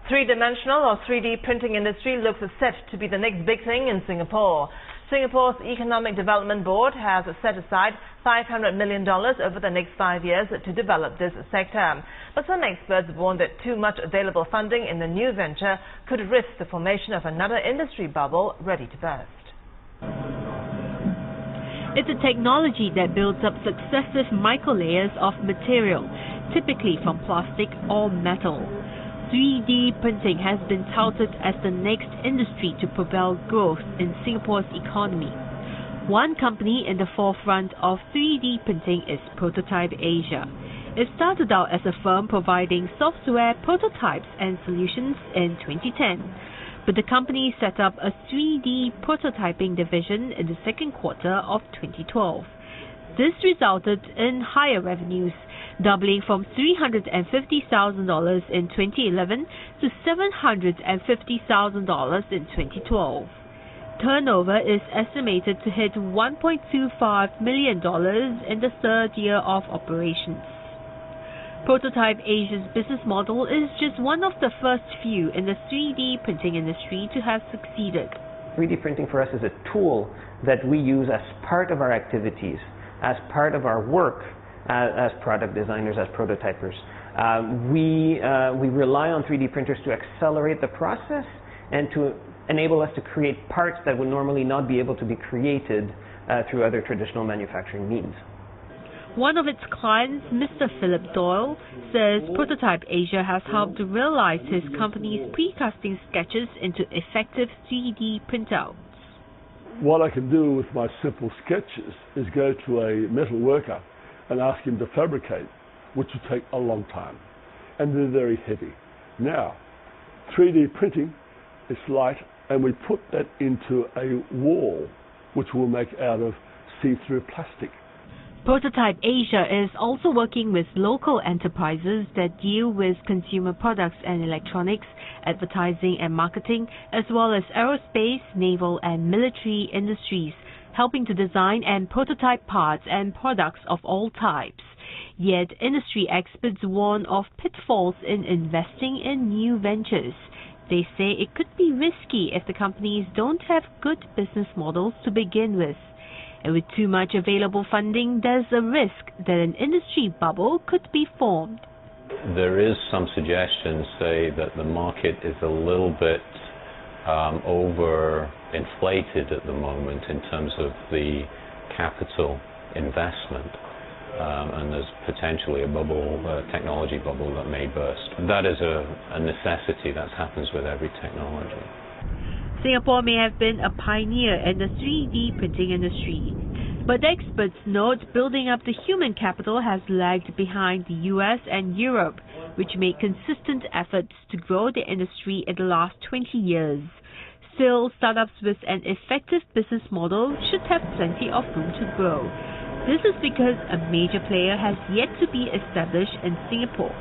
Three-dimensional or 3D printing industry looks set to be the next big thing in Singapore. Singapore's Economic Development Board has set aside $500 million over the next 5 years to develop this sector. But some experts warn that too much available funding in the new venture could risk the formation of another industry bubble ready to burst. It's a technology that builds up successive microlayers of material, typically from plastic or metal. 3D printing has been touted as the next industry to propel growth in Singapore's economy. One company in the forefront of 3D printing is Prototype Asia. It started out as a firm providing software prototypes and solutions in 2010. But the company set up a 3D prototyping division in the second quarter of 2012. This resulted in higher revenues, doubling from $350,000 in 2011 to $750,000 in 2012. Turnover is estimated to hit $1.25 million in the third year of operations. Prototype Asia's business model is just one of the first few in the 3D printing industry to have succeeded. 3D printing for us is a tool that we use as part of our activities, as part of our work as product designers, as prototypers. We rely on 3D printers to accelerate the process and to enable us to create parts that would normally not be able to be created through other traditional manufacturing means. One of its clients, Mr. Philip Doyle, says Prototype Asia has helped to realize his company's precasting sketches into effective 3D printouts. What I can do with my simple sketches is go to a metal worker and ask him to fabricate, which would take a long time, and they're very heavy. Now, 3D printing is light, and we put that into a wall, which we'll make out of see-through plastic. Prototype Asia is also working with local enterprises that deal with consumer products and electronics, advertising and marketing, as well as aerospace, naval and military industries, helping to design and prototype parts and products of all types. Yet industry experts warn of pitfalls in investing in new ventures. They say it could be risky if the companies don't have good business models to begin with. And with too much available funding, there's a risk that an industry bubble could be formed. There is some suggestions, say, that the market is a little bit over-inflated at the moment in terms of the capital investment. And there's potentially a bubble, a technology bubble that may burst. That is a necessity. That happens with every technology. Singapore may have been a pioneer in the 3D printing industry, but experts note building up the human capital has lagged behind the US and Europe, which made consistent efforts to grow the industry in the last 20 years. Still, startups with an effective business model should have plenty of room to grow. This is because a major player has yet to be established in Singapore.